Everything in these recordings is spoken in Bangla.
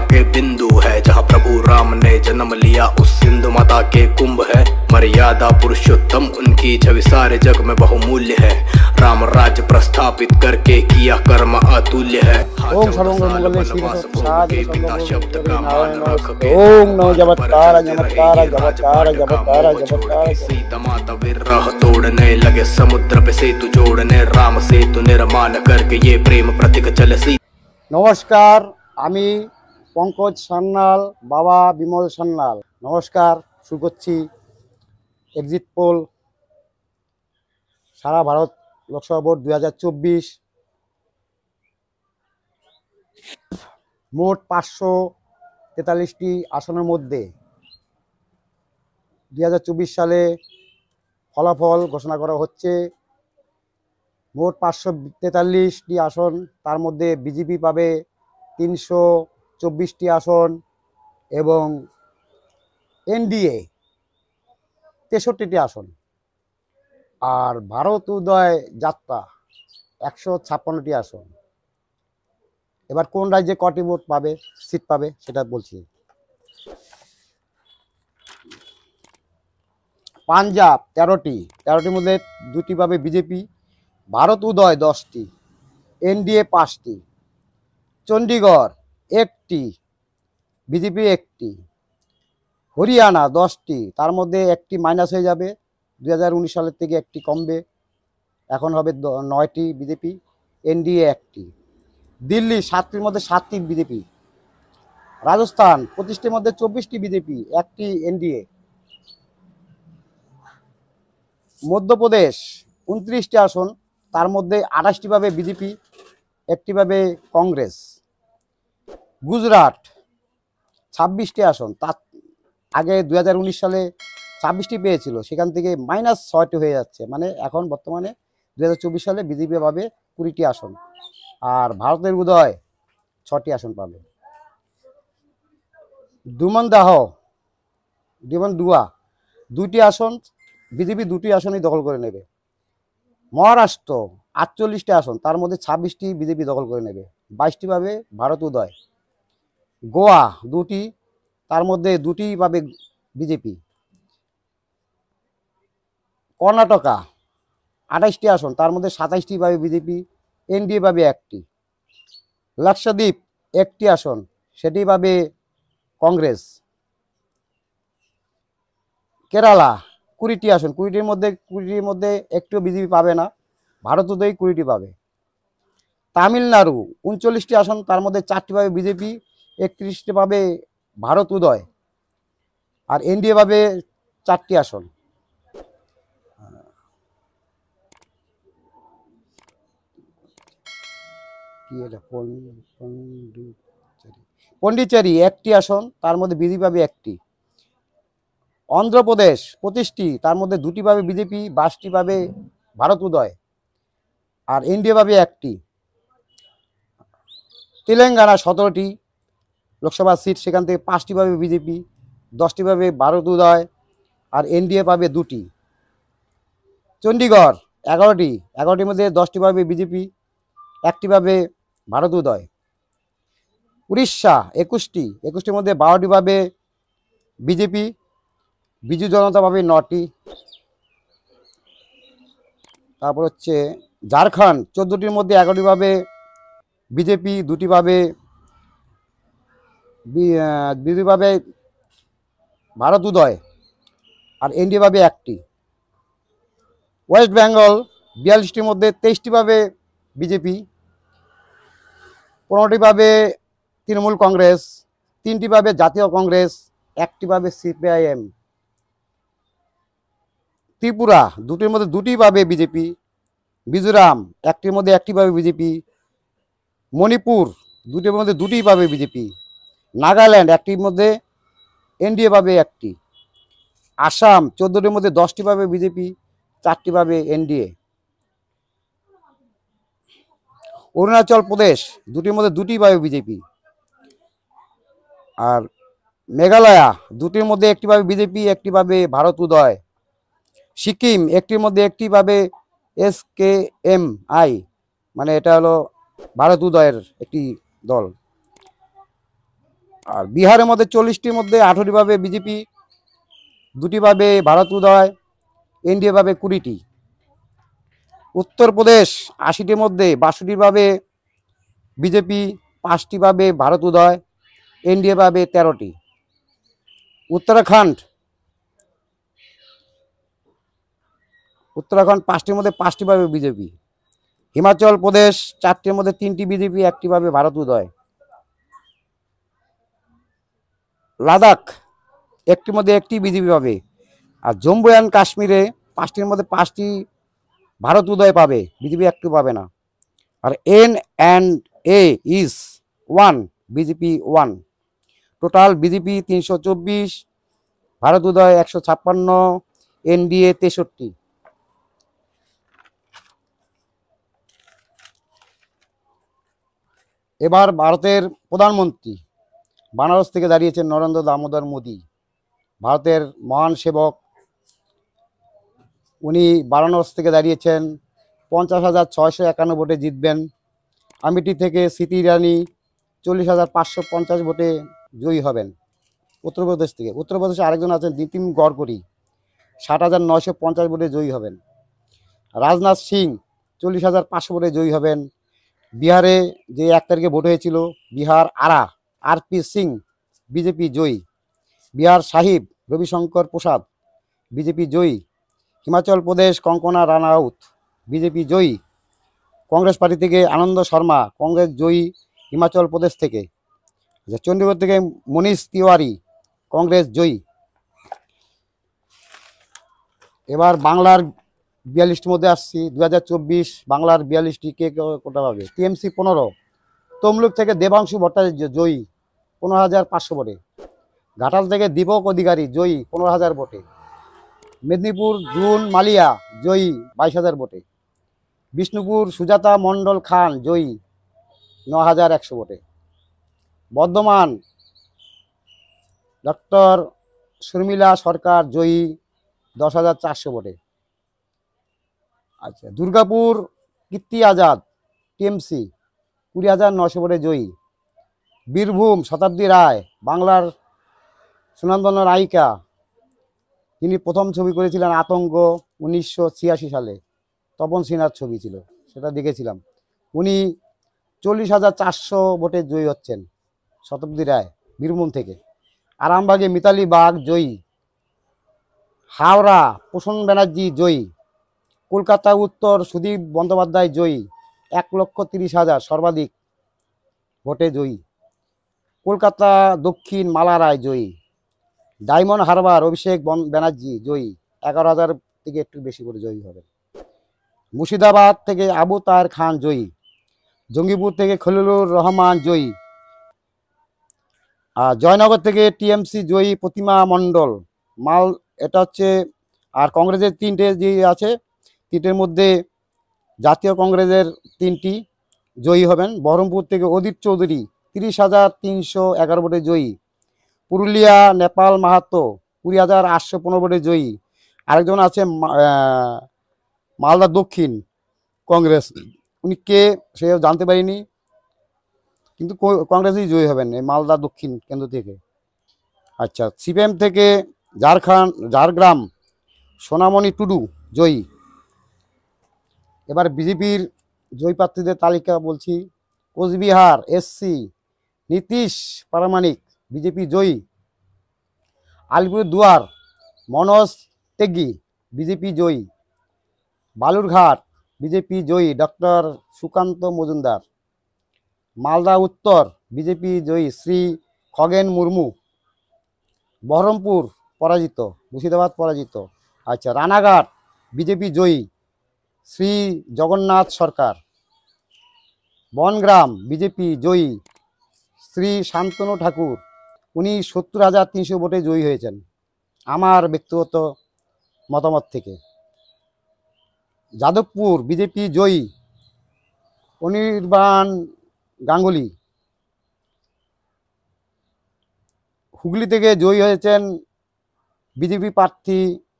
के बिंदु है, जहाँ प्रभु राम ने जन्म लिया उस सिंधु माता के कुंभ है। मर्यादा पुरुषोत्तम उनकी छवि सारे जग में बहुमूल्य है। राम राज्य प्रस्थापित करके किया कर्म अतुल्य है। ओम सर्वमंगल शिव पिता शब्द का मान रख के ओम नमो जपतारा जपतारा जपतारा जपतारा जपतारा। सीता माता विरह तोड़ने लगे, समुद्र पे सेतु जोड़ने, राम सेतु निर्माण करके ये प्रेम प्रतीक चले सी। नमस्कार, आमी पंकज सान्नाल, बाबा बिमल सान्नाल। नमस्कार, शुरू करছি एग्जिट पोल सारा भारत लोकसभा भोट 2024। মোট 543টি আসনের মধ্যে 2024 সালে ফলাফল ঘোষণা করা হচ্ছে। মোট 543টি আসন, তার মধ্যে বিজেপি পাবে 324টি আসন এবং এনডিএ 63টি আসন। আর ভারত উদয় যাত্রা 156টি আসন। এবার কোন রাজ্যে কটি ভোট পাবে, সিট পাবে সেটা বলছি। পাঞ্জাব 13টির মধ্যে 2টি পাবে বিজেপি, ভারত উদয় 10টি, এনডিএ 5টি, চণ্ডীগড় 1টি, বিজেপি 1টি, হরিয়ানা 10টি, তার মধ্যে 1টি মাইনাস হয়ে যাবে, 2019 সালের থেকে 1টি কমবে, এখন হবে 9টি বিজেপি, এনডিএ 1টি। দিল্লি 7টির মধ্যে 7টি বিজেপি, রাজস্থান 25টির মধ্যে 24টি বিজেপি, 1টি এনডিএ, মধ্যপ্রদেশ 29টি আসন, তার মধ্যে 28টি পাবে বিজেপি, 1টি পাবে কংগ্রেস, গুজরাট 26টি আসন, তার আগে 2019 সালে 26টি পেয়েছিল, সেখান থেকে -6টি হয়ে যাচ্ছে, মানে এখন বর্তমানে 2024 সালে বিজেপি পাবে 20টি আসন, আর ভারতের উদয় 6টি আসন পাবে। দুয়া 2টি আসন, বিজেপি 2টি আসনই দখল করে নেবে। মহারাষ্ট্র 48টি আসন, তার মধ্যে 26টি বিজেপি দখল করে নেবে, 22টি পাবে ভারত উদয়। গোয়া 2টি, তার মধ্যে 2টি পাবে বিজেপি। কর্ণাটকা 28টি আসন, তার মধ্যে 27টি পাবে বিজেপি, এনডিএ পাবে 1টি। লাক্ষাদ্বীপ 1টি আসন, সেটি পাবে কংগ্রেস। কেরালা 20টি আসন, 20টির মধ্যে একটিও বিজেপি পাবে না, ভারত উদয় 20টি পাবে। তামিলনাড়ু 39টি আসন, তার মধ্যে 4টি পাবে বিজেপি, 31টি পাবে ভারত উদয়, আর এনডিএ পাবে 4টি আসন। পন্ডিচেরি 1টি আসন, তার মধ্যে বিজেপি পাবে 1টি। অন্ধ্রপ্রদেশ 25টি, তার মধ্যে 2টি পাবে বিজেপি, 22টি পাবে ভারত উদয়, আর এনডিএ পাবে 1টি। তেলেঙ্গানা 17টি লোকসভা সিট, সেখান থেকে 5টি পাবে বিজেপি, 10টি পাবে ভারত উদয়, আর এনডিএ পাবে 2টি। চণ্ডীগড় 11টির মধ্যে 10টি পাবে বিজেপি, 1টি পাবে ভারত উদয়। উড়িষ্যা 21টির মধ্যে 12টি পাবে বিজেপি, বিজু জনতা পাবে 9টি। তারপর হচ্ছে ঝাড়খণ্ড 14টির মধ্যে 11টি পাবে বিজেপি, 2টি পাবে ভারত উদয়, আর এনডিএ পাবে 1টি। ওয়েস্ট বেঙ্গল 42টির মধ্যে 23টি পাবে বিজেপি, 15টি পাবে তৃণমূল কংগ্রেস, 3টি পাবে জাতীয় কংগ্রেস, 1টি পাবে সিপিআইএম। ত্রিপুরা 2টির মধ্যে 2টি পাবে বিজেপি, মিজোরাম 1টির মধ্যে 1টি পাবে বিজেপি, মণিপুর 2টির মধ্যে 2টি পাবে বিজেপি, নাগাল্যান্ড 1টির মধ্যে এনডিএ পাবে 1টি, আসাম 14টির মধ্যে 10টি পাবে বিজেপি, 4টি পাবে এনডিএ, অরুণাচল প্রদেশ 2টির মধ্যে 2টি পাবে বিজেপি, আর মেঘালয়া 2টির মধ্যে 1টি পাবে বিজেপি, 1টি পাবে ভারত উদয়। সিকিম 1টির মধ্যে 1টি পাবে SKMI, মানে এটা হলো ভারত উদয়ের একটি দল। আর বিহারের মধ্যে 40টির মধ্যে 18টি পাবে বিজেপি, 2টি পাবে ভারত উদয়, এনডিএ পাবে 20টি। উত্তরপ্রদেশ 80টির মধ্যে 62টি পাবে বিজেপি, 5টি পাবে ভারত উদয়, এনডিএ পাবে 13টি। উত্তরাখণ্ড 5টির মধ্যে 5টি পাবে বিজেপি। হিমাচল প্রদেশ 4টির মধ্যে 3টি বিজেপি, 1টি পাবে ভারত উদয়। লাদাখ 1টির মধ্যে 1টি বিজেপি পাবে। আর জম্মু অ্যান্ড কাশ্মীরে 5টির মধ্যে 5টি ভারত উদয় পাবে, বিজেপি 1টি পাবে না। আর N&A is 1, BJP 1। Total BJP 324, Bharat Uday 156, NDA 63। এবার ভারতের প্রধানমন্ত্রী বানারস থেকে দাঁড়িয়েছেন নরেন্দ্র দামোদর মোদী, ভারতের মহান সেবক। উনি বারাণসী থেকে দাঁড়িয়েছেন, 50,651 ভোটে জিতবেন। আমেঠি থেকে স্মৃতি ইরানি 40,550 ভোটে জয়ী হবেন উত্তরপ্রদেশ থেকে। উত্তরপ্রদেশে আরেকজন আছেন নীতিন গডকরি, 60,950 ভোটে জয়ী হবেন। রাজনাথ সিং 40,500 ভোটে জয়ী হবেন। বিহারে যে 1 তারিখে ভোট হয়েছিল, বিহার আরপি সিং বিজেপি জয়ী। বিহার সাহিব রবিশঙ্কর প্রসাদ বিজেপি জয়ী। হিমাচল প্রদেশ কঙ্কনা রানাউত বিজেপি জয়ী। কংগ্রেস পার্টি থেকে আনন্দ শর্মা কংগ্রেস জয়ী হিমাচল প্রদেশ থেকে। চণ্ডীগড় থেকে মনীষ তিওয়ারি কংগ্রেস জয়ী। এবার বাংলার 42টির মধ্যে আসছি। 2024 বাংলার 42টি কে কোটা পাবে। টিএমসি 15, তমলুক থেকে দেবাংশু ভট্টাচার্য জয়ী 15,500 ভোটে। ঘাটাল থেকে দীপক অধিকারী জয়ী 15,000 ভোটে। মেদিনীপুর জুন মালিয়া জয়ী 22,000 ভোটে। বিষ্ণুপুর সুজাতা মণ্ডল খান জয়ী 9,100 ভোটে। বর্ধমান ডক্টর শর্মিলা সরকার জয়ী 10,400 ভোটে। আচ্ছা, দুর্গাপুর কীর্তি আজাদ টিএমসি 20,900 ভোটে জয়ী। বীরভূম শতাব্দী রায় বাংলার সুনামধন্য নায়িকা, তিনি প্রথম ছবি করেছিলেন আতঙ্ক 1986 সালে, তপন সিনহার ছবি ছিল, সেটা দেখেছিলাম। উনি 40,400 ভোটে জয়ী হচ্ছেন, শতাব্দী রায় বীরভূম থেকে। আরামবাগে মিতালি বাগ জয়ী। হাওড়া প্রসন্ন ব্যানার্জি জয়ী। কলকাতা উত্তর সুদীপ বন্দ্যোপাধ্যায় জয়ী 1,30,000 সর্বাধিক ভোটে জয়ী। কলকাতা দক্ষিণ মালা রায় জয়ী। ডায়মন্ড হারবার অভিষেক ব্যানার্জি জয়ী, 11,000 থেকে একটু বেশি করে জয়ী হবে। মুর্শিদাবাদ থেকে আবু তাহের খান জয়ী। জঙ্গিপুর থেকে খলিলুর রহমান জয়ী। আর জয়নগর থেকে টিএমসি জয়ী প্রতিমা মণ্ডল এটা হচ্ছে। আর কংগ্রেসের 3টে যে আছে, 3টের মধ্যে জাতীয় কংগ্রেসের 3টি জয়ী হবেন। বহরমপুর থেকে অদিত চৌধুরী 30,311 ভোটে জয়ী। পুরুলিয়া নেপাল মাহাতো 20,815 ভোটে জয়ী। আরেকজন আছে মালদা দক্ষিণ কংগ্রেস, উনি কে সে জানতে পারিনি, কিন্তু কংগ্রেসই জয়ী হবেন এই মালদা দক্ষিণ কেন্দ্র থেকে। আচ্ছা, সিপিএম থেকে ঝাড়গ্রাম সোনামণি টুডু জয়ী। এবার বিজেপির জয়ী প্রার্থীদের তালিকা বলছি। কোচবিহার এসসি নীতিশ প্রামাণিক বিজেপি জয়ী। আলিপুরদুয়ার মনোজ তেগি বিজেপি জয়ী। বালুরঘাট বিজেপি জয়ী ডক্টর সুকান্ত মজুমদার। মালদা উত্তর বিজেপি জয়ী শ্রী খগেন মুর্মু। বহরমপুর পরাজিত, মুর্শিদাবাদ পরাজিত। আচ্ছা, রানাঘাট বিজেপি জয়ী শ্রী জগন্নাথ সরকার। বনগ্রাম বিজেপি জয়ী শ্রী শান্তনু ঠাকুর, উনি 70,300 ভোটে জয়ী হয়েছেন আমার ব্যক্তিগত মতামত থেকে। যাদবপুর বিজেপি জয়ী অনির্বাণ গাঙ্গুলি। হুগলি থেকে জয়ী হয়েছেন বিজেপি প্রার্থী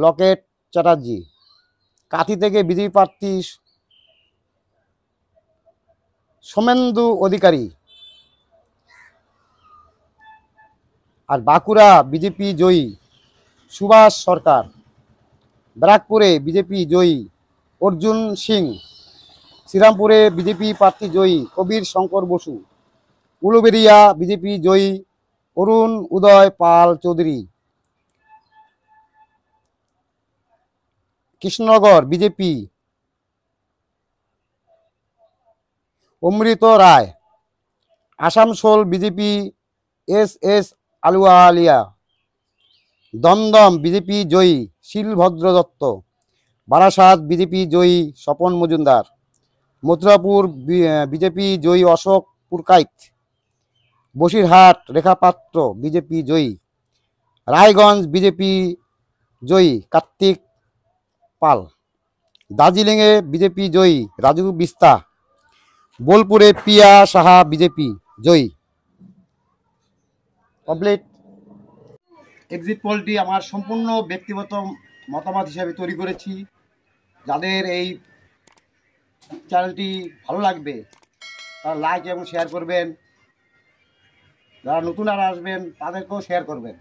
লকেট চ্যাটার্জি। কাঁথি থেকে বিজেপি প্রার্থী সোমেন্দু অধিকারী। আর বাঁকুড়া বিজেপি জয়ী সুভাষ সরকার। ব্যারাকপুরে বিজেপি জয়ী অর্জুন সিং। শ্রীরামপুরে বিজেপি প্রার্থী জয়ী কবির শঙ্কর বসু। উলুবেড়িয়া বিজেপি জয়ী Arun Uday Pal Chowdhury. Krishnanagar BJP Amrita Roy. Asansol BJP S Ahluwalia. Dum Dum BJP জয়ী শিলভদ্র দত্ত। বারাসাত বিজেপি জয়ী স্বপন মজুমদার। মথুরাপুর বিজেপি জয়ী অশোক পুরকাইত। বসিরহাট রেখা পাত্র বিজেপি জয়ী। রায়গঞ্জ বিজেপি জয়ী কার্তিক পাল। দার্জিলিংয়ে বিজেপি জয়ী রাজু বিস্তা। বোলপুরে পিয়া সাহা বিজেপি জয়ী। কমপ্লিট। এক্সিট পোলটি আমার সম্পূর্ণ ব্যক্তিগত মতামত হিসাবে তৈরি করেছি। যাদের এই চ্যানেলটি ভালো লাগবে তারা লাইক এবং শেয়ার করবেন। যারা নতুন আর আসবেন তাদেরকেও শেয়ার করবেন।